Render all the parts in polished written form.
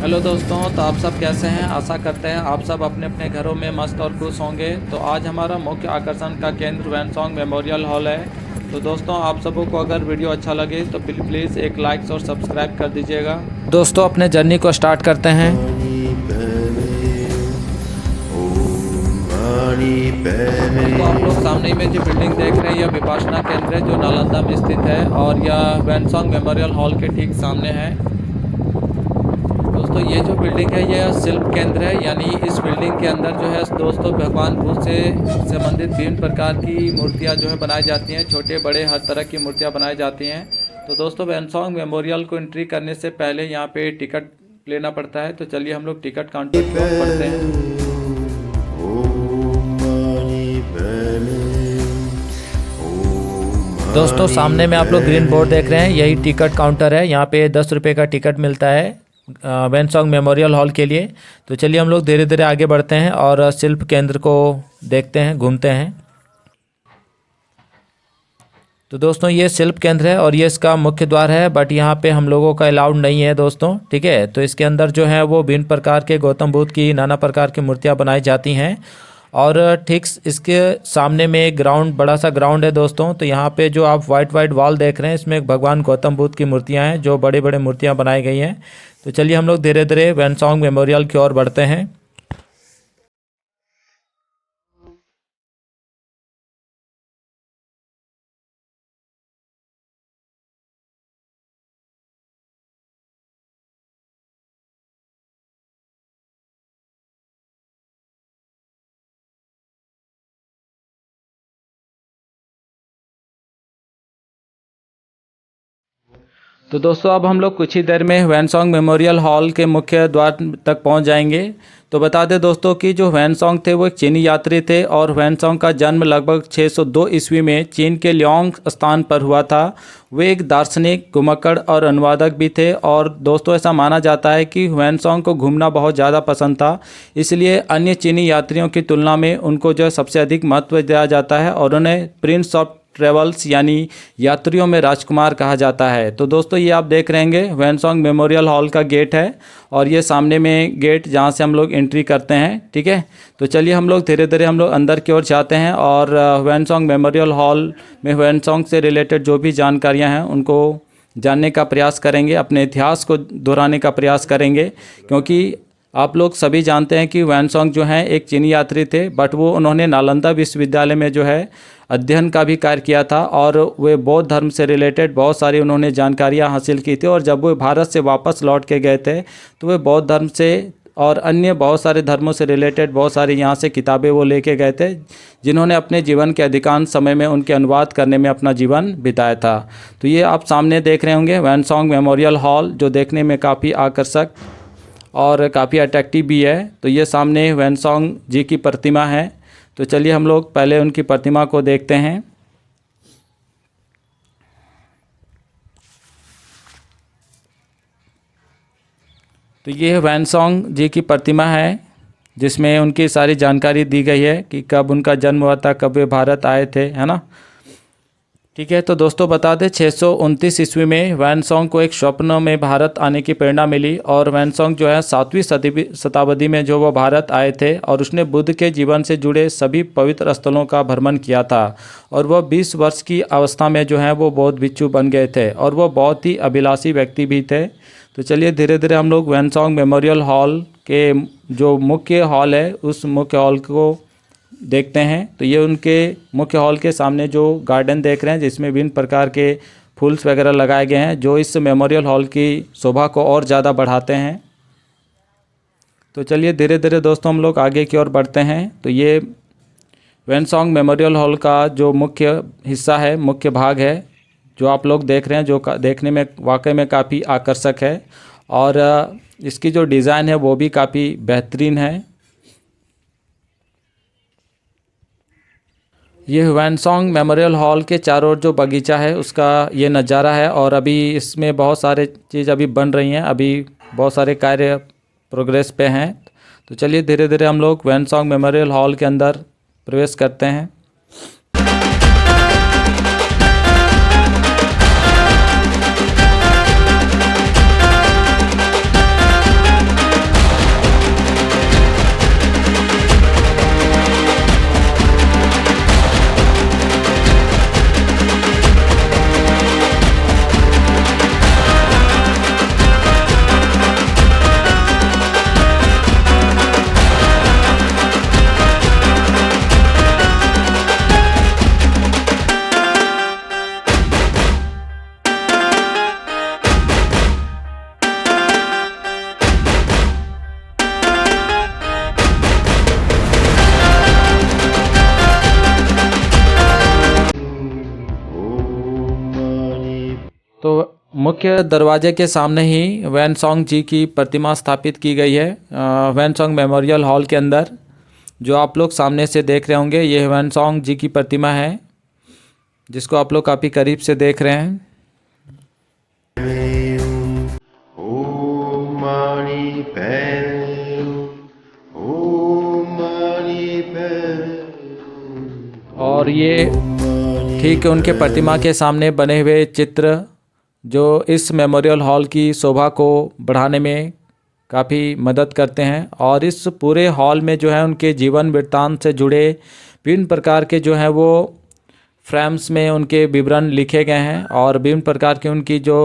Hello दोस्तों, तो आप सब कैसे हैं। आशा करते हैं आप सब अपने अपने घरों में मस्त और खुश होंगे। तो आज हमारा मुख्य आकर्षण का केंद्र वैनसॉन्ग मेमोरियल हॉल है। तो दोस्तों, आप सबों को अगर वीडियो अच्छा लगे तो प्लीज़ एक लाइक और सब्सक्राइब कर दीजिएगा। दोस्तों, अपने जर्नी को स्टार्ट करते हैं। तो आप लोग सामने में जो बिल्डिंग देख रहे हैं यह विपासना केंद्र है जो नालंदा में स्थित है और यह वैनसॉन्ग मेमोरियल हॉल के ठीक सामने है। दोस्तों, ये जो बिल्डिंग है यह शिल्प केंद्र है, यानी इस बिल्डिंग के अंदर जो है दोस्तों भगवान बुद्ध से संबंधित विभिन्न प्रकार की मूर्तियां जो है बनाई जाती हैं। छोटे बड़े हर तरह की मूर्तियां बनाई जाती हैं। तो दोस्तों, वैनसॉन्ग मेमोरियल को एंट्री करने से पहले यहाँ पे टिकट लेना पड़ता है। तो चलिए हम लोग टिकट काउंटर की ओर बढ़ते हैं। दोस्तों, सामने में आप लोग ग्रीन बोर्ड देख रहे हैं, यही टिकट काउंटर है। यहाँ पे 10 रुपये का टिकट मिलता है वैनसॉन्ग मेमोरियल हॉल के लिए। तो चलिए हम लोग धीरे धीरे आगे बढ़ते हैं और शिल्प केंद्र को देखते हैं, घूमते हैं। तो दोस्तों, ये शिल्प केंद्र है और ये इसका मुख्य द्वार है, बट यहाँ पे हम लोगों का अलाउड नहीं है दोस्तों, ठीक है। तो इसके अंदर जो है वो विभिन्न प्रकार के गौतम बुद्ध की नाना प्रकार की मूर्तियाँ बनाई जाती हैं। और ठीक इसके सामने में एक ग्राउंड, बड़ा सा ग्राउंड है दोस्तों। तो यहाँ पे जो आप वाइट वॉल देख रहे हैं, इसमें भगवान गौतम बुद्ध की मूर्तियाँ हैं, जो बड़े बड़े मूर्तियाँ बनाई गई हैं। तो चलिए हम लोग धीरे धीरे वैनसॉन्ग मेमोरियल की ओर बढ़ते हैं। तो दोस्तों, अब हम लोग कुछ ही देर में वैनसॉन्ग मेमोरियल हॉल के मुख्य द्वार तक पहुंच जाएंगे। तो बता दें दोस्तों कि जो वैनसॉन्ग थे वो एक चीनी यात्री थे और वैनसॉन्ग का जन्म लगभग 602 ईस्वी में चीन के ल्योंग स्थान पर हुआ था। वे एक दार्शनिक, घुमक्कड़ और अनुवादक भी थे। और दोस्तों, ऐसा माना जाता है कि वैनसॉन्ग को घूमना बहुत ज़्यादा पसंद था, इसलिए अन्य चीनी यात्रियों की तुलना में उनको जो सबसे अधिक महत्व दिया जाता है और उन्हें प्रिंस ऑफ ट्रेवल्स यानी यात्रियों में राजकुमार कहा जाता है। तो दोस्तों, ये आप देख रहे हैं वैनसॉन्ग मेमोरियल हॉल का गेट है और ये सामने में गेट जहाँ से हम लोग एंट्री करते हैं, ठीक है। तो चलिए हम लोग धीरे धीरे हम लोग अंदर की ओर जाते हैं और वैनसॉन्ग मेमोरियल हॉल में वैनसॉन्ग से रिलेटेड जो भी जानकारियाँ हैं उनको जानने का प्रयास करेंगे, अपने इतिहास को दोहराने का प्रयास करेंगे। क्योंकि आप लोग सभी जानते हैं कि वैनसॉन्ग जो हैं एक चीनी यात्री थे, बट वो उन्होंने नालंदा विश्वविद्यालय में जो है अध्ययन का भी कार्य किया था और वे बौद्ध धर्म से रिलेटेड बहुत सारी उन्होंने जानकारियां हासिल की थी। और जब वो भारत से वापस लौट के गए थे तो वे बौद्ध धर्म से और अन्य बहुत सारे धर्मों से रिलेटेड बहुत सारी यहाँ से किताबें वो लेके गए थे, जिन्होंने अपने जीवन के अधिकांश समय में उनके अनुवाद करने में अपना जीवन बिताया था। तो ये आप सामने देख रहे होंगे वैनसॉन्ग मेमोरियल हॉल, जो देखने में काफ़ी आकर्षक और काफ़ी अट्रैक्टिव भी है। तो ये सामने वैनसॉन्ग जी की प्रतिमा है। तो चलिए हम लोग पहले उनकी प्रतिमा को देखते हैं। तो ये वैनसॉन्ग जी की प्रतिमा है, जिसमें उनकी सारी जानकारी दी गई है कि कब उनका जन्म हुआ था, कब वे भारत आए थे, है ना। ठीक है। तो दोस्तों, बता दें 629 ईस्वी में वैनसॉन्ग को एक स्वप्न में भारत आने की प्रेरणा मिली और वैनसॉन्ग जो है 7वीं शताब्दी में जो वो भारत आए थे और उसने बुद्ध के जीवन से जुड़े सभी पवित्र स्थलों का भ्रमण किया था। और वह 20 वर्ष की अवस्था में जो है वो बौद्ध भिक्षु बन गए थे और वह बहुत ही अभिलाषी व्यक्ति भी थे। तो चलिए धीरे धीरे हम लोग वैनसॉन्ग मेमोरियल हॉल के जो मुख्य हॉल है उस मुख्य हॉल को देखते हैं। तो ये उनके मुख्य हॉल के सामने जो गार्डन देख रहे हैं, जिसमें विभिन्न प्रकार के फूल्स वगैरह लगाए गए हैं, जो इस मेमोरियल हॉल की शोभा को और ज़्यादा बढ़ाते हैं। तो चलिए धीरे धीरे दोस्तों हम लोग आगे की ओर बढ़ते हैं। तो ये वैनसॉन्ग मेमोरियल हॉल का जो मुख्य हिस्सा है, मुख्य भाग है, जो आप लोग देख रहे हैं, जो देखने में वाकई में काफ़ी आकर्षक है और इसकी जो डिज़ाइन है वो भी काफ़ी बेहतरीन है। ये वैनसॉन्ग मेमोरियल हॉल के चारों ओर जो बगीचा है उसका ये नज़ारा है और अभी इसमें बहुत सारे चीज़ अभी बन रही हैं, अभी बहुत सारे कार्य प्रोग्रेस पे हैं। तो चलिए धीरे धीरे हम लोग वैनसॉन्ग मेमोरियल हॉल के अंदर प्रवेश करते हैं। मुख्य दरवाजे के सामने ही ह्वेनसांग जी की प्रतिमा स्थापित की गई है ह्वेनसांग मेमोरियल हॉल के अंदर। जो आप लोग सामने से देख रहे होंगे ये ह्वेनसांग जी की प्रतिमा है, जिसको आप लोग काफ़ी करीब से देख रहे हैं। और ये ठीक उनके प्रतिमा के सामने बने हुए चित्र जो इस मेमोरियल हॉल की शोभा को बढ़ाने में काफ़ी मदद करते हैं। और इस पूरे हॉल में जो है उनके जीवन वृत्तांत से जुड़े विभिन्न प्रकार के जो हैं वो फ्रेम्स में उनके विवरण लिखे गए हैं और विभिन्न प्रकार की उनकी जो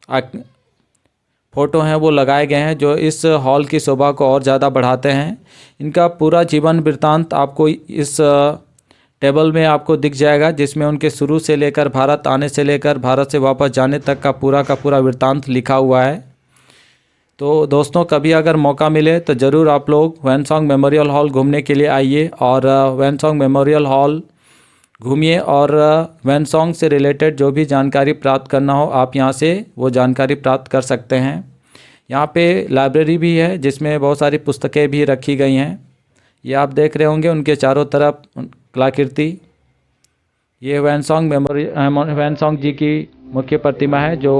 फ़ोटो हैं वो लगाए गए हैं, जो इस हॉल की शोभा को और ज़्यादा बढ़ाते हैं। इनका पूरा जीवन वृत्तांत आपको इस टेबल में आपको दिख जाएगा, जिसमें उनके शुरू से लेकर भारत आने से लेकर भारत से वापस जाने तक का पूरा वृत्तांत लिखा हुआ है। तो दोस्तों कभी अगर मौका मिले तो ज़रूर आप लोग ह्वेनसांग मेमोरियल हॉल घूमने के लिए आइए और ह्वेनसांग मेमोरियल हॉल घूमिए और ह्वेनसांग से रिलेटेड जो भी जानकारी प्राप्त करना हो आप यहाँ से वो जानकारी प्राप्त कर सकते हैं। यहाँ पे लाइब्रेरी भी है जिसमें बहुत सारी पुस्तकें भी रखी गई हैं। ये आप देख रहे होंगे उनके चारों तरफ कलाकृति। ये ह्वेनसांग जी की मुख्य प्रतिमा है जो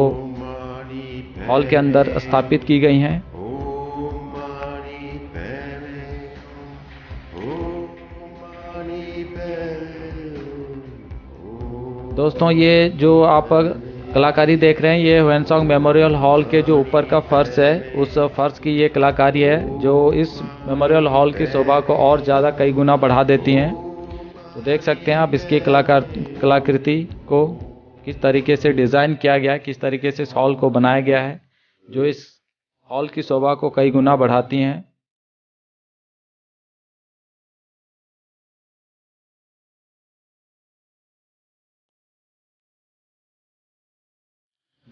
हॉल के अंदर स्थापित की गई हैं। दोस्तों ये जो आप कलाकारी देख रहे हैं ये ह्वेनसांग मेमोरियल हॉल के जो ऊपर का फर्श है उस फर्श की ये कलाकारी है जो इस मेमोरियल हॉल की शोभा को और ज़्यादा कई गुना बढ़ा देती हैं। तो देख सकते हैं आप इसकी कलाकृति को किस तरीके से डिज़ाइन किया गया है, किस तरीके से इस हॉल को बनाया गया है, जो इस हॉल की शोभा को कई गुना बढ़ाती हैं।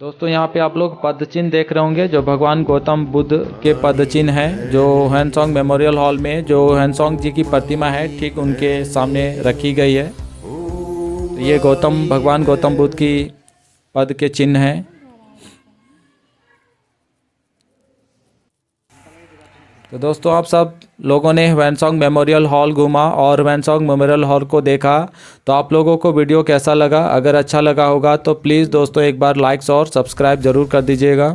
दोस्तों यहाँ पे आप लोग पद चिन्ह देख रहे होंगे जो भगवान गौतम बुद्ध के पद चिन्ह है, जो ह्वेनसांग मेमोरियल हॉल में जो ह्वेनसांग जी की प्रतिमा है ठीक उनके सामने रखी गई है। तो ये भगवान गौतम बुद्ध की पद के चिन्ह हैं। तो दोस्तों आप सब लोगों ने ह्वेनसांग मेमोरियल हॉल घूमा और ह्वेनसांग मेमोरियल हॉल को देखा, तो आप लोगों को वीडियो कैसा लगा? अगर अच्छा लगा होगा तो प्लीज़ दोस्तों एक बार लाइक्स और सब्सक्राइब ज़रूर कर दीजिएगा।